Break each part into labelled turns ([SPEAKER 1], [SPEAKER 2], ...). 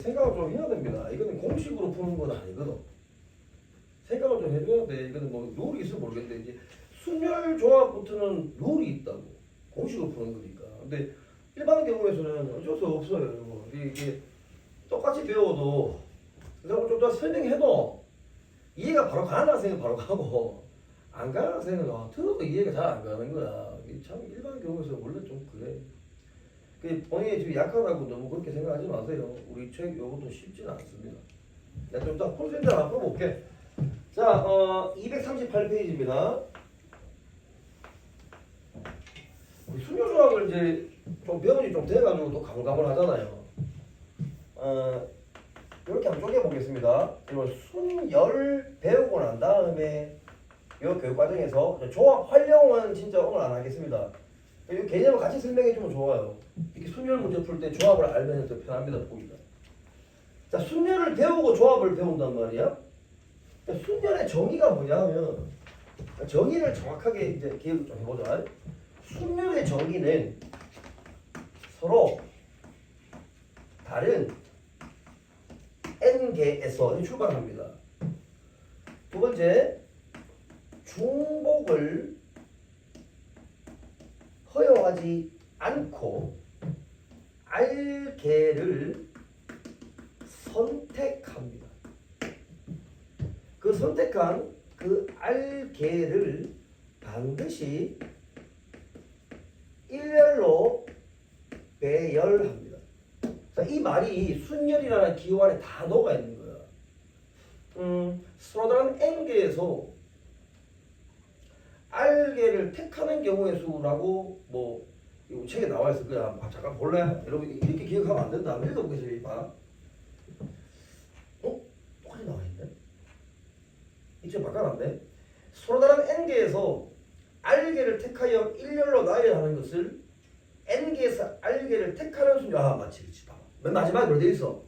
[SPEAKER 1] 생각을 좀 해야 됩니다. 이거는 공식으로 푸는 건 아니거든. 생각을 좀 해줘야 돼. 이거는 뭐 룰이 있으면 모르겠는데 이제 순열 조합부터는 룰이 있다고. 공식으로 푸는 거니까. 근데 일반 경우에서는 어쩔 수 없어요. 이게 똑같이 배워도 그래서 좀 더 설명해도 이해가 바로 가는 학생은 바로 가고 안 가는 학생은 들어도 이해가 잘 안 가는 거야. 이게 참 일반 경우에서 원래 좀 그래. 본인이 지금 약하다고 너무 그렇게 생각하지 마세요. 우리 책 요것도 쉽지는 않습니다. 내가 좀 더 콘센트 하나 풀어볼게. 자, 238페이지입니다. 순요 조합을 이제 좀 배운 지 좀 돼가지고 또 감감을 하잖아요. 이렇게 한번 쪼개보겠습니다. 그리고 순열 배우고 난 다음에 이 교육 과정에서 조합 활용은 진짜 오늘 안 하겠습니다. 이 개념을 같이 설명해주면 좋아요. 이렇게 순열 문제 풀 때 조합을 알면 더 편합니다. 보기가. 자, 순열을 배우고 조합을 배운단 말이야. 순열의 정의가 뭐냐면 정의를 정확하게 이제 기억을 좀 해보자. 순열의 정의는 서로 다른 n개에서 출발합니다. 두 번째, 중복을 허용하지 않고 R개를 선택합니다. 그 선택한 그 R개를 반드시 일렬로 배열합니다. 자, 이 말이 순열이라는 기호 안에 다 녹아 있는 거야. 서로 다른 n개에서 R개를 택하는 경우의 수라고 뭐 이 책에 나와 있을 거야. 잠깐 볼래? 여러분 이렇게 기억하면 안 된다. 읽어보겠습니다. 봐. 똑같이 나와 있네. 이쪽 바꿔놨네. 서로 다른 n개에서 R개를 택하여 일렬로 나열하는 것을 n개에서 R개를 택하는 순위. 맞지, 그렇지. 봐봐. 맨 마지막에 그렇게 돼 있어.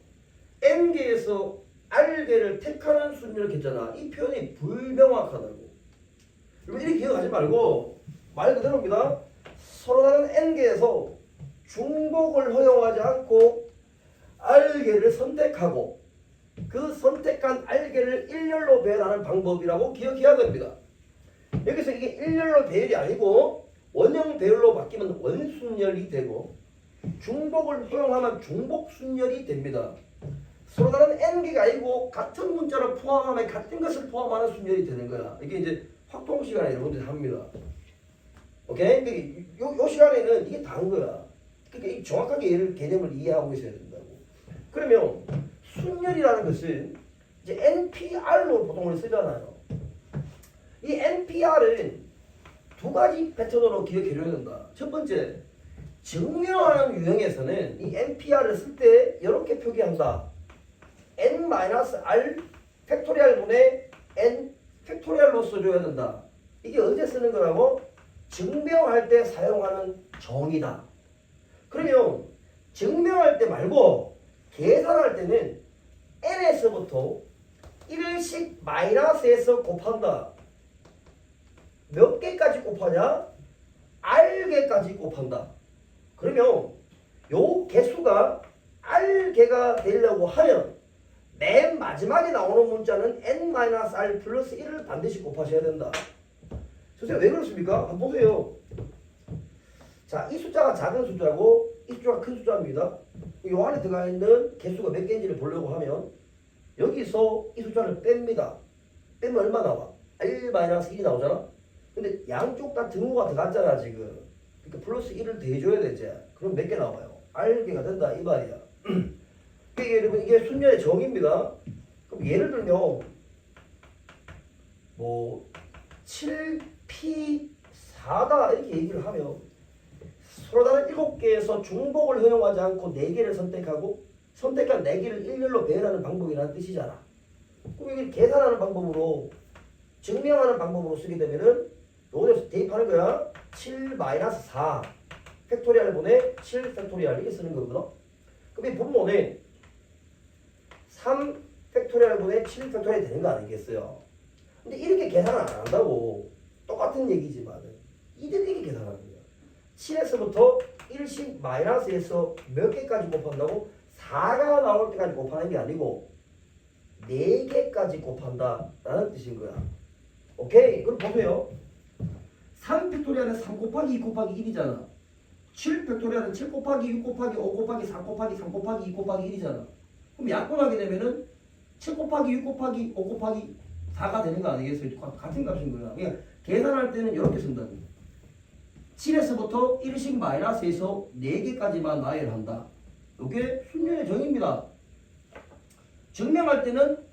[SPEAKER 1] n개에서 R개를 택하는 순위를 했잖아. 이 표현이 불명확하다고. 여러분 이렇게 기억하지 말고 말 그대로입니다. 서로 다른 n개에서 중복을 허용하지 않고 R개를 선택하고 그 선택한 R개를 일렬로 배열하는 방법이라고 기억해야 됩니다. 여기서 이게 일렬로 배열이 아니고 원형 배열로 바뀌면 원순열이 되고 중복을 허용하면 중복순열이 됩니다. 서로 다른 n개가 아니고 같은 문자를 포함하면 같은 것을 포함하는 순열이 되는 거야. 이게 이제 확통 시간에 여러분들이 합니다. 오케이? 요 시간에는 이게 다른 거야. 그러니까 정확하게 개념을 이해하고 있어야 된다고. 그러면 순열이라는 것은 이제 NPR로 보통 우리 쓰잖아요. 이 NPR은 두 가지 패턴으로 기억해줘야 된다. 첫 번째, 증명하는 유형에서는 이 NPR을 쓸 때 이렇게 표기한다. n-r 팩토리얼 분의 n 팩토리얼로 써줘야 된다. 이게 언제 쓰는 거라고? 증명할 때 사용하는 정의다. 그러면 증명할 때 말고 계산할 때는 n에서부터 1씩 마이너스에서 곱한다. 몇 개까지 곱하냐? R개까지 곱한다. 그러면 요 개수가 R개가 되려고 하면 맨 마지막에 나오는 문자는 n-r 플러스 1을 반드시 곱하셔야 된다. 선생님 왜 그렇습니까? 한번 보세요. 자, 이 숫자가 작은 숫자고 이 숫자가 큰 숫자입니다. 이 안에 들어가 있는 개수가 몇 개인지를 보려고 하면 여기서 이 숫자를 뺍니다. 빼면 얼마 나와? R-1이 나오잖아? 근데 양쪽 다 등호가 들어갔잖아 지금. 그러니까 플러스 1을 더해줘야 되지. 그럼 몇 개 나와요? R개가 된다 이 말이야. 이게 여러분 이게 순열의 정의입니다. 그럼 예를 들면 뭐 7P4다 이렇게 얘기를 하면 서로 다른 7개에서 중복을 허용하지 않고 4개를 선택하고 선택한 4개를 일렬로 배열하는 방법이라는 뜻이잖아. 그럼 이게 계산하는 방법으로 증명하는 방법으로 쓰게 되면은 여기서 대입하는 거야. 7-4 팩토리얼 분의 7 팩토리얼 이렇게 쓰는 거거든. 그럼 이 분모는 3 팩토리얼 분의 7 팩토리얼이 되는 거 아니겠어요? 근데 이렇게 계산을 안 한다고. 똑같은 얘기지만 이렇게 계산하는 거야. 7에서부터 1씩 마이너스에서 몇 개까지 곱한다고? 4가 나올 때까지 곱하는 게 아니고 4개까지 곱한다 라는 뜻인 거야. 오케이? 그럼 보세요. 3팩토리알은 3 곱하기 2 곱하기 1이잖아. 7팩토리알은 7 곱하기 6 곱하기 5 곱하기 3 곱하기 3 곱하기 2 곱하기 1이잖아. 그럼 약분하게 되면은 7 곱하기 6 곱하기 5 곱하기 4가 되는 거 아니겠어요? 같은 값인 거야. 그러니까 계산할 때는 이렇게 쓴다고. 7에서부터 1씩 마이너스해서 4개까지만 나열한다. 이게 순전의 정의입니다. 증명할 때는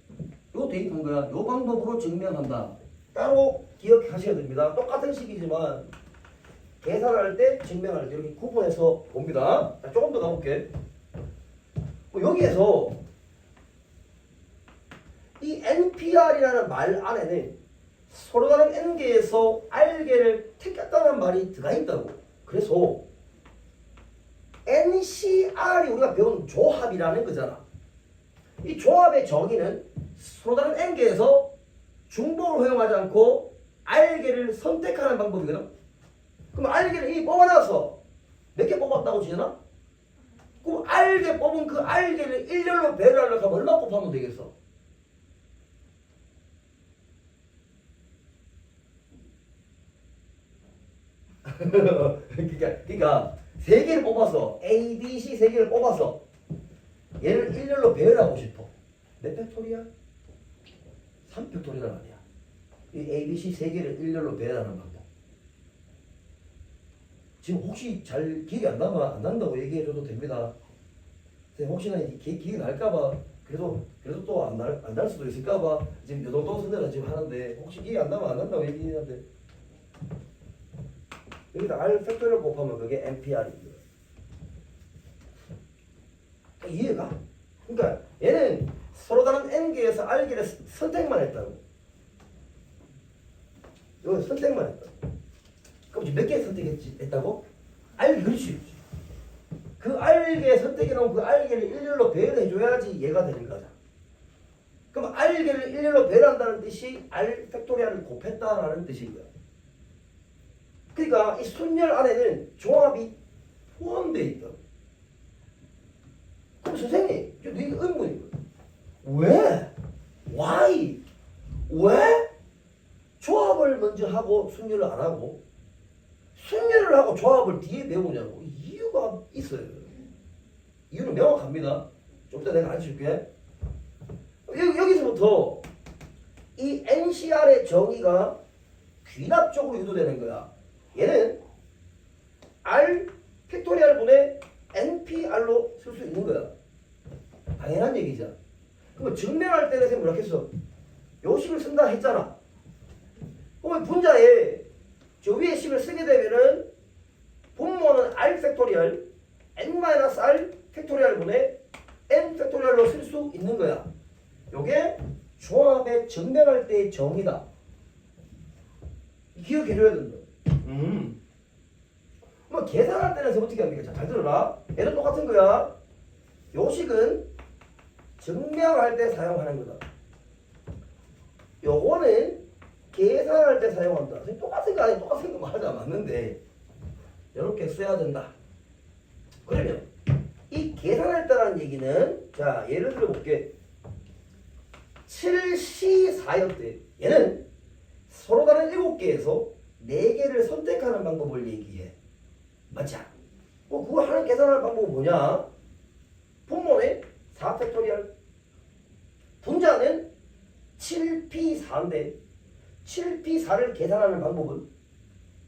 [SPEAKER 1] 요 대입한 거야. 요 방법으로 증명한다. 따로 기억하셔야 됩니다. 똑같은 식이지만 계산할 때, 증명할 때 이렇게 구분해서 봅니다. 자, 조금 더 가볼게. 여기에서 이 NPR이라는 말 안에는 서로 다른 N개에서 R개를 택했다는 말이 들어가 있다고. 그래서 NCR이 우리가 배운 조합이라는 거잖아. 이 조합의 정의는 서로 다른 N개에서 중복을 허용하지 않고 R개를 선택하는 방법이거든. 그럼 R개를 이 뽑아놨어. 몇 개 뽑았다고 지잖아? 그럼 R개 뽑은 그 R개를 일렬로 배를 하려고 하면 얼마 곱하면 되겠어? 그러니까 세 개를 뽑아서 A, B, C 세 개를 뽑아서 얘를 일렬로 배열하고 싶어. 몇 팩토리야? 3팩토리가 아니야. 이 A, B, C 세 개를 일렬로 배열하는 방법. 지금 혹시 잘 기억이 안 난다고 얘기해줘도 됩니다. 혹시나 기억이 날까봐 그래도 또 안 날 수도 있을까봐 지금 요 정도 선대로 지금 하는데 혹시 기억이 안 나면 안 난다고 얘기하는데 여기다 R 팩토리를 곱하면 그게 NPR입니다. 이해가? 그러니까 얘는 서로 다른 N개에서 R개를 선택만 했다고. 이거 선택만 했다고. 그럼 몇 개 선택했다고? R, 그렇지. 그 R개 선택해놓은 그 R개를 일렬로 배열해줘야지 얘가 되는 거잖아. 그럼 R개를 일렬로 배열한다는 뜻이 R 팩토리알을 곱했다라는 뜻인 거야. 그러니까 이 순열 안에는 조합이 포함되어 있다. 그럼 선생님, 이게 의문인 거야. 왜? Why? 왜? 조합을 먼저 하고 순열을 안 하고 순열을 하고 조합을 뒤에 배우냐고. 이유가 있어요. 이유는 명확합니다. 좀 이따 내가 가르쳐줄게. 여기서부터 이 NCR의 정의가 귀납적으로 유도되는 거야. 얘는 R 팩토리알 분의 NPR로 쓸 수 있는 거야. 당연한 얘기죠. 그럼 증명할 때는 선생님 뭐라 했어? 요식을 쓴다 했잖아. 그럼 분자에 저 위에 식을 쓰게 되면은 분모는 R 팩토리알 N-R 팩토리알 분의 N 팩토리알로 쓸 수 있는 거야. 요게 조합에 증명할 때의 정의다. 기억해줘야 된다. 그럼 계산할 때는 어떻게 합니까? 자, 잘 들어라. 얘는 똑같은 거야. 요식은 증명할 때 사용하는 거다. 요거는 계산할 때 사용한다. 똑같은 거 아니야? 똑같은 거 말하자 맞는데 이렇게 써야 된다. 그러면 이 계산할 때라는 얘기는 자 예를 들어 볼게. 7C4였대. 얘는 서로 다른 7개에서 4개를 선택하는 방법을 얘기해. 맞지? 그걸 하는 계산할 방법은 뭐냐? 분모는 4팩토리알, 분자는 7P4인데 7P4를 계산하는 방법은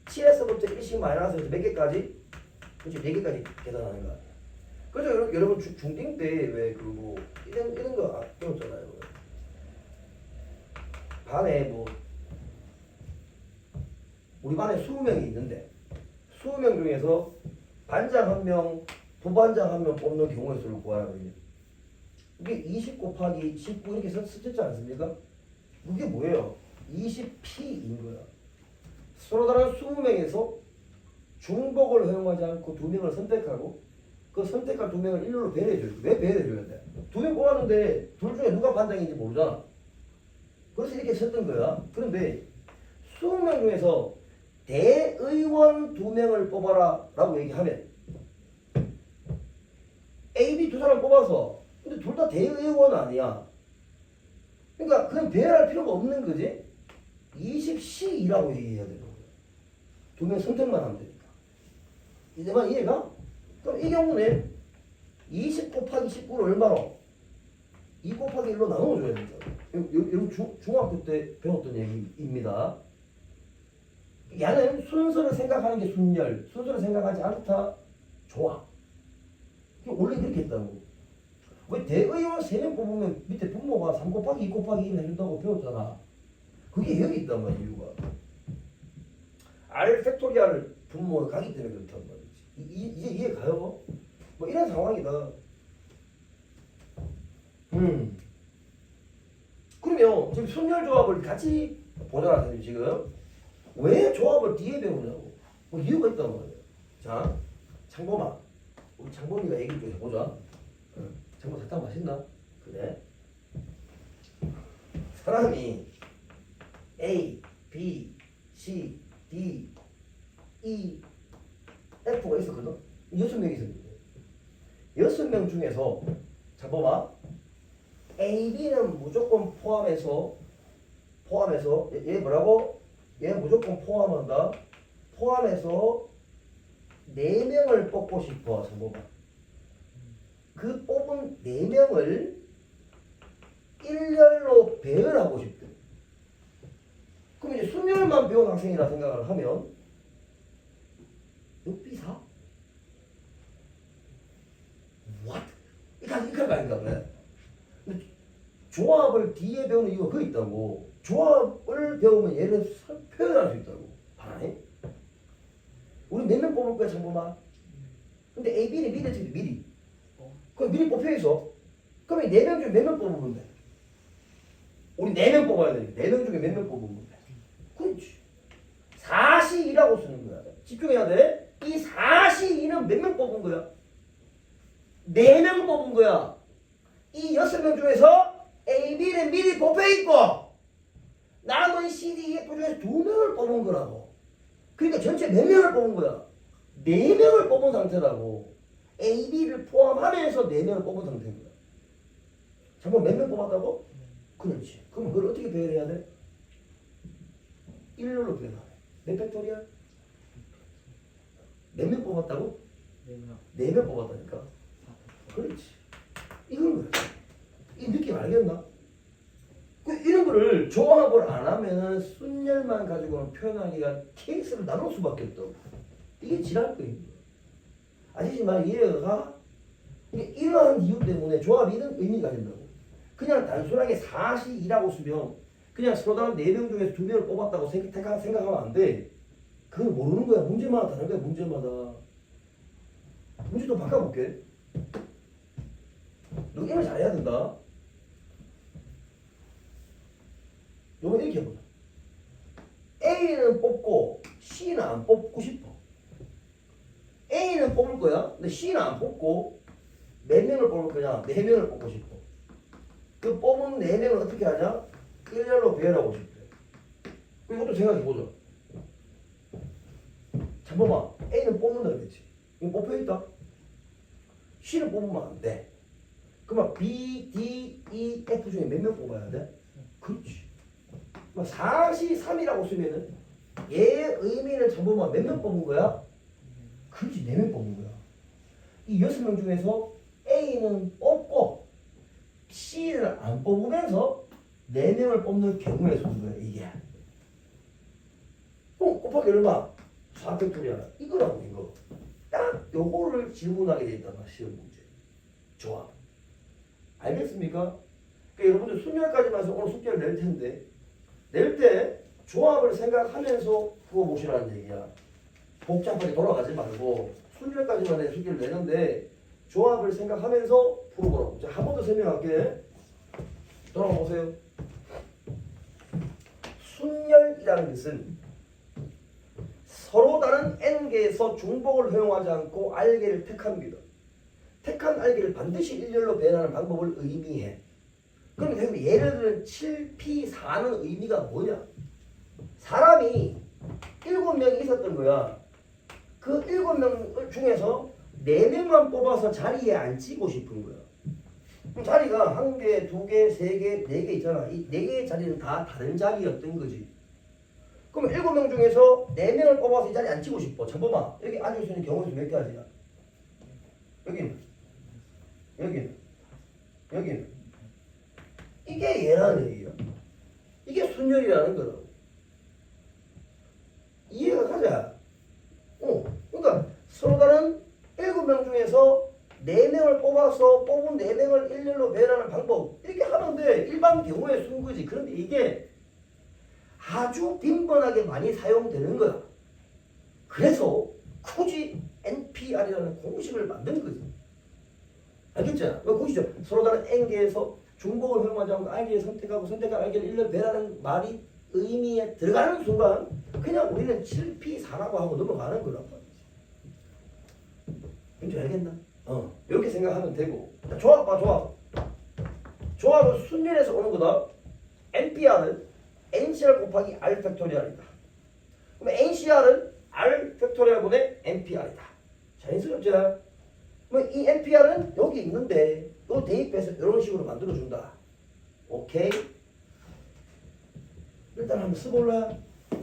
[SPEAKER 1] 7에서부터 1씩 마이너스해서 몇 개까지? 그렇지, 4개까지 계산하는 거야. 그래서 여러분 중딩 때 왜 그 뭐 이런 거 배웠잖아요. 반에 뭐 우리 반에 20명이 있는데 20명 중에서 반장 1명, 부반장 1명 뽑는 경우의 수를 구하라거든요. 이게 20 곱하기 19 이렇게 쓰지 않습니까? 그게 뭐예요? 20P인 거야. 서로 다른 20명에서 중복을 허용하지 않고 2명을 선택하고 그 선택한 2명을 일렬로 배려해줘요. 왜 배려해줘야 돼? 2명 뽑았는데 둘 중에 누가 반장인지 모르잖아. 그래서 이렇게 썼던 거야. 그런데 20명 중에서 대의원 2명을 뽑아라 라고 얘기하면 A, B 두 사람 뽑아서 근데 둘 다 대의원 아니야. 그러니까 그냥 배열할 필요가 없는 거지. 20C라고 얘기해야 되는 거야. 두 명 선택만 하면 되니까. 이제만 이해가? 그럼 이 경우는 20 곱하기 19를 얼마로? 2 곱하기 1로 나눠줘야 된다. 여러분 중학교 때 배웠던 얘기입니다. 야는 순서를 생각하는 게 순열, 순서를 생각하지 않다 좋아. 원래 그렇게 했다고. 왜 대의원 3명 뽑으면 밑에 분모가 3 곱하기 2 곱하기 1 해준다고 배웠잖아. 그게 여기 있단 말이야, 이유가. R 팩토리얼 분모가 가기 때문에 그렇단 말이지. 이제 이해 가요? 뭐 이런 상황이다. 그러면 지금 순열 조합을 같이 보잖아, 선생님 지금. 왜 조합을 뒤에 배우냐고. 뭐 이유가 있단 말이에요. 자, 창범아. 우리 창범이가 얘기 좀 해보자. 창범 사탕 맛있나? 그래. 사람이 A, B, C, D, E, F가 있었거든. 6명이 있었는데 6명 중에서 창범아 A, B는 무조건 포함해서 얘 뭐라고? 얘 무조건 포함한다. 포함해서 4명을 뽑고 싶어. 창범아. 그 뽑은 4명을 일렬로 배열하고 싶대. 그럼 이제 순열만 배운 학생이라 생각을 하면 6B4? What? 이거 아닌가 봐. 조합을 뒤에 배우는 이유가 그거 있다고. 조합을 배우면 얘를 표현할 수 있다고. 봐라니? 우리 몇 명 뽑을 거야, 창범아? 근데 A, B는 미리 했지, 미리. 그럼 미리 뽑혀있어. 그러면 4명 중에 몇 명 뽑으면 돼? 우리 4명 뽑아야 돼. 4명 중에 몇 명 뽑으면 돼? 그렇지. 4C2라고 쓰는 거야. 집중해야 돼. 이 4C2는 몇 명 뽑은 거야? 4명 뽑은 거야. 이 6명 중에서 A, B는 미리 뽑혀있고 남은 C, D, F 중에서 2명을 뽑은 거라고. 그러니까 전체 몇 명을 뽑은 거야? 4명을 뽑은 상태라고. A, B를 포함하면서 4명을 뽑은 상태인 거야. 잠깐 몇 명 뽑았다고? 그렇지. 그럼 그걸 어떻게 배열해야 돼? 일렬로 배열하래. 몇 팩토리얼? 몇 명 뽑았다고? 4명 뽑았다니까. 그렇지. 이건 거야. 이 느낌 알겠나? 이런 거를 조합을 안 하면 순열만 가지고는 표현하기가 케이스를 나눌 수밖에 없다고. 이게 지랄 거예요. 아시지만 이해가 이러한 이유 때문에 조합이 이런 의미가 된다고. 그냥 단순하게 4시2라고 쓰면 그냥 서로 다른 4명 중에서 2명을 뽑았다고 생각하면 안 돼. 그걸 모르는 거야. 문제마다 다른 거야. 문제마다. 문제 좀 바꿔볼게. 너 게임을 잘해야 된다. 요거 이렇게 해보자. A는 뽑고 C는 안 뽑고 싶어. A는 뽑을 거야. 근데 C는 안 뽑고 몇 명을 뽑을 거냐? 4명을 뽑고 싶어. 그 뽑은 4명을 어떻게 하냐? 일렬로 배열하고 싶대. 이것도 생각해보자. 잠깐만. A는 뽑는다 그랬지. 이거 뽑혀있다. C는 뽑으면 안 돼. 그러면 B, D, E, F 중에 몇 명 뽑아야 돼? 그렇지. 4C3이라고 쓰면은 얘의 의미는 잠깐만 몇 명 뽑은 거야? 그렇지. 4명 뽑은 거야. 이 6명 중에서 A는 뽑고 C를 안 뽑으면서 4명을 뽑는 경우에 쓰는 거야. 이게. 그럼 곱하기 얼마? 4팩토리얼. 이거라고 이거. 딱 요거를 질문하게 돼 있단 말이야. 시험 문제. 좋아. 알겠습니까? 그러니까 여러분들 순열까지만 해서 오늘 숙제를 낼 텐데 낼 때 조합을 생각하면서 풀어보시라는 얘기야. 복잡하게 돌아가지 말고 순열까지만 해 숙제를 내는데 조합을 생각하면서 풀어보라고. 자, 한 번 더 설명할게. 돌아가 보세요. 순열이라는 것은 서로 다른 n개에서 중복을 허용하지 않고 R개를 택합니다. 택한 R개를 반드시 일렬로 배열하는 방법을 의미해. 그럼 예를 들면 7P4는 의미가 뭐냐? 사람이 7명이 있었던 거야. 그 7명 중에서 4명만 뽑아서 자리에 앉히고 싶은 거야. 그럼 자리가 1개, 2개, 3개, 4개 있잖아. 이 4개의 자리는 다 다른 자리였던 거지. 그럼 7명 중에서 4명을 뽑아서 이 자리에 앉히고 싶어. 잠깐만. 여기 앉을 수 있는 경우수 몇 개 하지야? 여기는. 여기는. 여기는. 이게 얘라는 얘기야. 이게 순열이라는 거라고. 이해가 가자. 그러니까 서로 다른 7명 중에서 4명을 뽑아서 뽑은 4명을 일렬로 배열하는 방법 이렇게 하면 돼. 일반 경우에 쓴 거지. 그런데 이게 아주 빈번하게 많이 사용되는 거야. 그래서 굳이 NPR이라는 공식을 만든 거지. 알겠죠? 보시죠. 서로 다른 N개에서 중복을 활용하지 않고 R개를 선택하고 선택한 R개를 일렬로 배열하는 말이 의미에 들어가는 순간 그냥 우리는 7P4라고 하고 넘어가는 거란 말이지. 뭔지 알겠나? 이렇게 생각하면 되고. 자, 조합 봐, 조합. 조합은 순열에서 오는 거다. NPR은 NCR 곱하기 R 팩토리얼이다. 그럼 NCR은 R 팩토리얼분의 NPR이다. 자연스럽죠? 그럼 이 NPR은 여기 있는데 또 대입해서 이런 식으로 만들어준다. 오케이? 일단 한번 써볼래?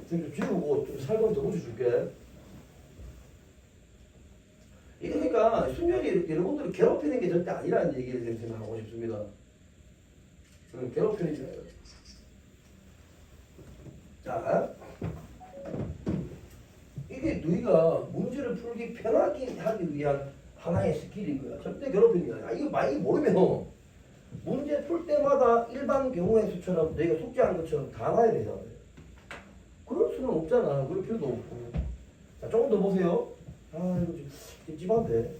[SPEAKER 1] 좀 지우고 좀 살금 더 붙여줄게. 이게 그러니까 순열이 여러분들을 괴롭히는 게 절대 아니라는 얘기를 생각하고 싶습니다. 괴롭히는 게 아니라. 자, 이게 너희가 문제를 풀기 편하게 하기 위한 하나의 스킬인 거야. 절대 괴롭히는 게 아니야. 이거 많이 모르면 문제 풀 때마다 일반 경우의 수처럼 너희가 숙제하는 것처럼 다 나야 되잖아. 그럴 수는 없잖아. 그럴 필요도 없고. 자, 조금 더 보세요. 이거 좀 찝찝한데.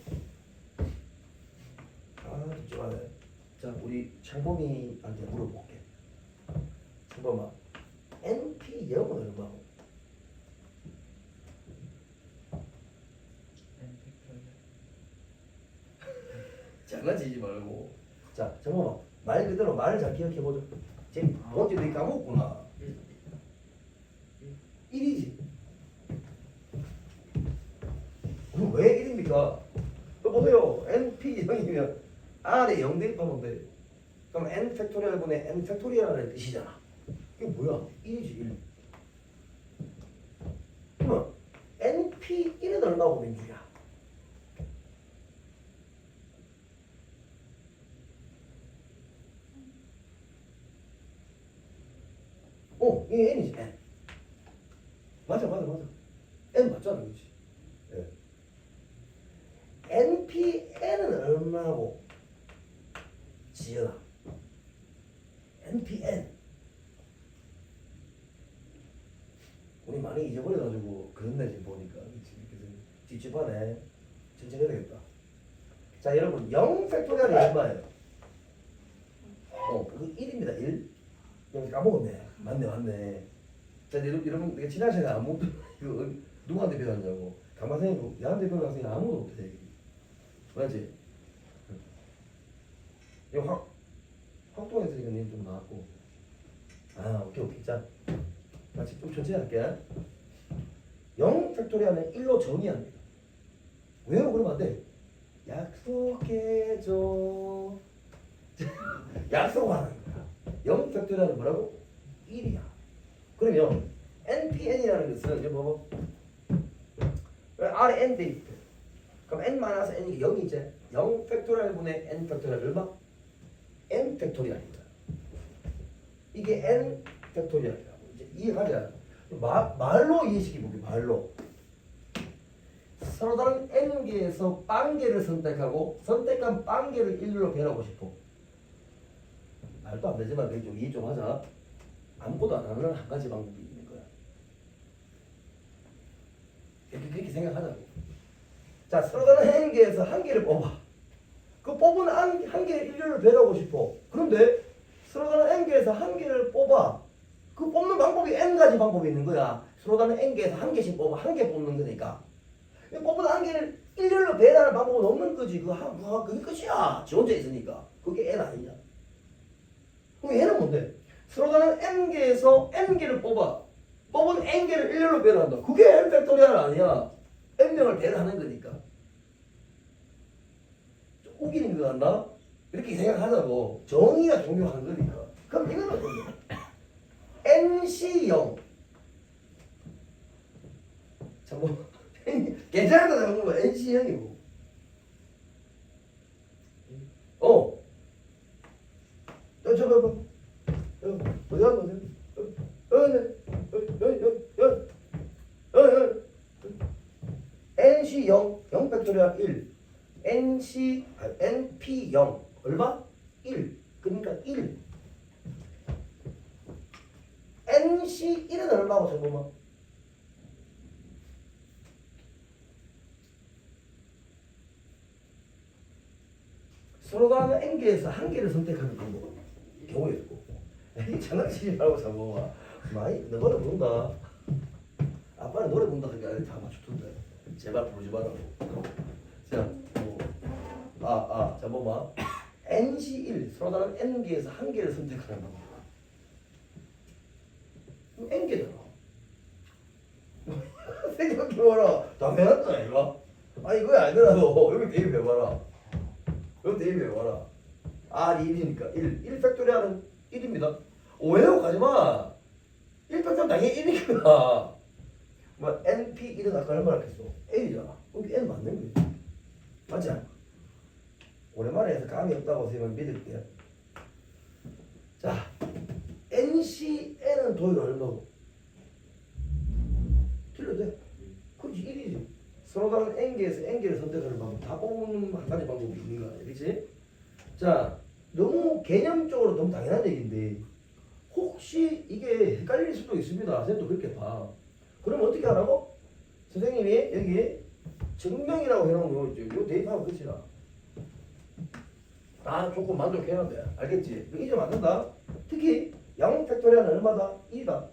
[SPEAKER 1] 찝찝하네. 자, 우리 창범이한테 물어볼게. 창범아, NP0은 얼마고? 장난치지 말고. 자, 잠깐만. 말 그대로 말을 잘 기억해보자. 지금 뭔지 너희 까먹었구나. 1이지. 그럼 왜 1입니까? 또 보세요. NP 0이면 R에 0 대입하면 돼. 그럼 N 팩토리얼분의 N 팩토리얼이라는 뜻이잖아. 이게 뭐야? 1이지 1. 그러면 NP 1은 얼마고 민주야? 이게 N이지 N. 맞아. N 맞잖아, 그렇지? 네. NPN은 얼마고? 지연아. NPN. 우리 많이 잊어버려가지고 그런데 지금 보니까 찝찝하네. 천천히 해야 되겠다. 자, 여러분 0 팩토리얼이 얼마예요? 그 1입니다. 1. 까먹었네. 맞네. 자, 여러분 내가 지난 시간에 아무도 이거 누구한테 배웠냐고. 강마선생님, 나한테 배운 학생이 아무도 없대. 맞지? 이거 확동했으니까 님 좀 나왔고. 오케이. 자, 같이 좀 천천히 할게. 0 팩토리얼은 1로 정의합니다. 왜요? 그러면 안 돼. 약속해줘. 약속하는 거야. 0 팩토리얼은 뭐라고? 1이야. 그러면 NPN이라는 것은 이제 뭐 R에 N 대입해. 그럼 N-N이 0이지. 0 팩토리얼분의 N 팩토리얼 얼마? N 팩토리얼입니다. 이게 N 팩토리얼이라고. 이제 이해하자. 말로 이해시켜볼게. 말로. 서로 다른 N개에서 빵개를 선택하고 선택한 빵개를 일렬로 배열하고 싶어. 말도 안 되지만 좀 이해 좀 하자. 아무것도 안 하는 한 가지 방법이 있는 거야. 그렇게 생각하자고. 자, 서로 다른 N개에서 한 개를 뽑아. 그 뽑은 한 개를 일렬로 배열하고 싶어. 그런데 서로 다른 N개에서 한 개를 뽑아. 그 뽑는 방법이 N가지 방법이 있는 거야. 서로 다른 N개에서 한 개씩 뽑아. 한 개 뽑는 거니까. 뽑은 한 개를 일렬로 배열하는 방법은 없는 거지. 그게 끝이야. 지 혼자 있으니까. 그게 N 아니냐. 그럼 얘는 뭔데? 서로 다른 N개에서 N개를 뽑아. 뽑은 N개를 일렬로 배열한다. 그게 N 팩토리얼 아니야. N명을 배열하는 거니까. 우기는 거 같나? 이렇게 생각하자고. 정의가 중요한 거니까. 그럼 이거는 뭐냐? NC0. 자, 뭐, 괜찮다 잡으면 NC0이고. 저 봐봐. 어디 갔노? NC 0, 0 팩토리얼 1, NP 0 얼마? 1. 그러니까 1. NC 1은 얼마고 잠깐만. 서로 다른 N개에서 한 개를 선택하는 방법은 경우에 있고. 에이 장난치지 말고 잠깐만. 많이 너를 부른다. 아빠는 노래 부른다 하니까 다 맞추던데. 제발 부르지 말라고. 자, 잠깐만. NC1 서로 다른 N개에서 한 개를 선택하는 방법. 그럼 N개잖아. 생각해봐라. 당연하다 이거. 아 이거 아니더라도 여기 대입해봐라. 여기 대입해봐라. R이 1이니까 1 팩토리얼은 1입니다. 오해하고 가지마. 1 팩토리얼 당연히 1이구나. 뭐 NP1은 아까 얼마나 했어? A잖아. 여기 N 맞는 거지. 맞지? 오랜만에 해서 감이 없다고 생각하면 믿을게요. 자, NCN은 도일 얼마고? 틀려도 돼. 그렇지 1이지. 서로 다른 N개에서 N개를 선택하는 방법. 다 뽑는 한 가지 방법이 있는 거야. 그렇지? 자, 너무 개념적으로 너무 당연한 얘기인데 혹시 이게 헷갈릴 수도 있습니다. 선생님도 그렇게 봐. 그럼 어떻게 하라고? 선생님이 여기 증명이라고 해놓은 거 대입하면 끝이다. 다 조금 만족해야 돼. 알겠지? 이점 안 된다. 특히 양 팩토리얼은 얼마다? 2다.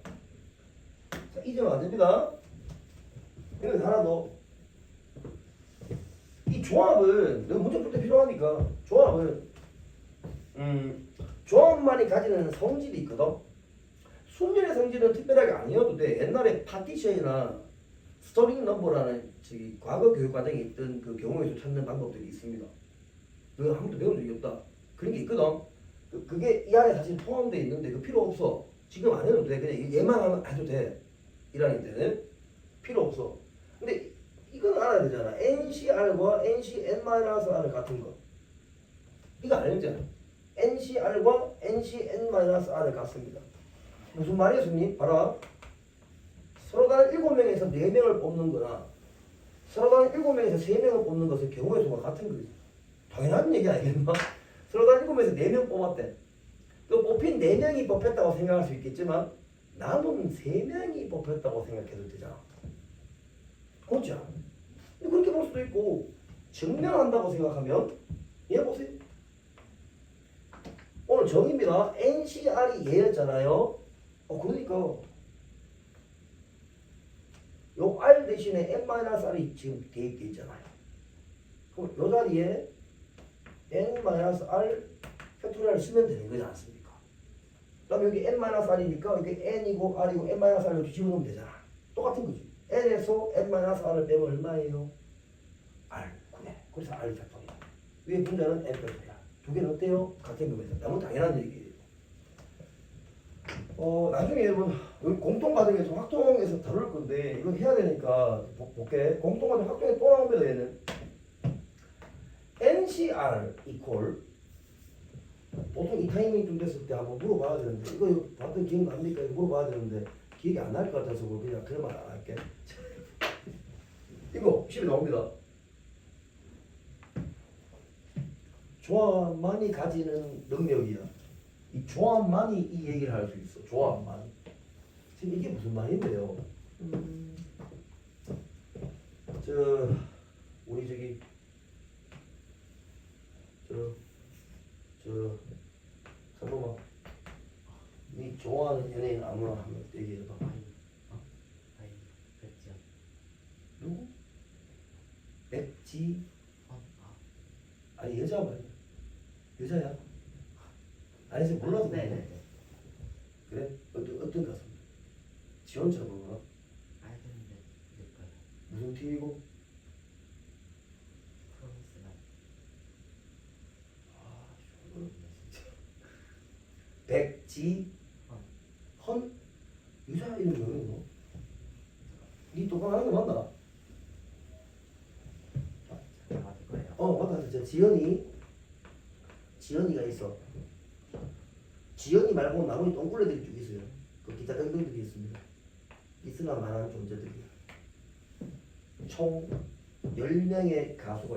[SPEAKER 1] 자, 2점 안 됩니다. 여기 하나 더. 이 조합은 너 문제 풀 때 필요하니까 조합은 조합만이 가지는 성질이 있거든. 순열의 성질은 특별하게 아니어도 돼. 옛날에 파티션이나 스토링 넘버라는 과거 교육 과정에 있던 그 경우에서 찾는 방법들이 있습니다. 그거 한 번도 배운 적이 없다. 그런 게 있거든. 그게 이 안에 사실 포함되어 있는데 그 필요 없어. 지금 안 해도 돼. 그냥 얘만 하면 해도 돼. 1학년 때는 필요 없어. 근데 이건 알아야 되잖아. NCR과 NCN-R 같은 거. 이거 알겠잖아. NCR과 NCN-R 같습니다. 무슨 말이야, 손님? 봐라. 서로 다른 7명에서 4명을 뽑는 거나 서로 다른 7명에서 3명을 뽑는 것은 경우의 수가 같은 거지. 당연한 얘기 아니겠나? 서로 다른 7명에서 4명 뽑았대. 그 뽑힌 4명이 뽑혔다고 생각할 수 있겠지만 남은 3명이 뽑혔다고 생각해도 되잖아. 그렇죠? 그렇게 볼 수도 있고 증명한다고 생각하면 얘 보세요. 오늘 정의입니다. NCR이 얘였잖아요. 그러니까 요 R 대신에 N-R이 지금 대입되어 있잖아요. 그럼 요 자리에 N-R 팩토리얼을 쓰면 되는 거지 않습니까? 그럼 여기 N-R이니까 여기 N이고 R이고 N-R을 여기 집어넣으면 되잖아. 똑같은 거지. N에서 N-R을 빼면 얼마예요? R. 그래. 그래서 R 팩토리얼. 위에 분자는 N 팩토리얼. 두 개는 어때요? 같은 겁니다. 너무 당연한 얘기예요. 나중에 여러분 공통과정에서 확통에서 다룰 건데 이건 해야 되니까 볼게. 공통과정 확통에 또 나옵니다. 얘는 NCR 이퀄 보통 이 타이밍 좀 됐을 때 한번 물어봐야 되는데 이거 봤던 기억 납니까? 이거 물어봐야 되는데 기억이 안 날 것 같아서 그냥 그런 말 안 할게. 이거 시험에 나옵니다. 조합만이 가지는 능력이야. 이 조합만이 이 얘기를 할 수 있어. 조합만. 지금 이게 무슨 말인데요? 우리 저기 잠깐만. 이 좋아하는 연예인 아무나 한명 얘기해봐.
[SPEAKER 2] 백지연.
[SPEAKER 1] 누구? 백지? 아니 여자 말이야. 여자야? 아니 지금 몰라서
[SPEAKER 2] 네네네.
[SPEAKER 1] 그래? 어떤 가수? 지원처럼 그런가?
[SPEAKER 2] 알겠는데 될 거예요.
[SPEAKER 1] 무슨 TV고?
[SPEAKER 2] 프로미스가.
[SPEAKER 1] 백지헌 유사 이름 뭐는 거? 니 똑똑하는 거 맞나?
[SPEAKER 2] 맞을 거예요.
[SPEAKER 1] 맞다. 저 지연이가 있어. 지연이 말고 나머지 똥굴레들이 쭉 있어요. 그 기타 등등들이 있습니다. 있으나 만한 존재들이야. 총 10명의 가수가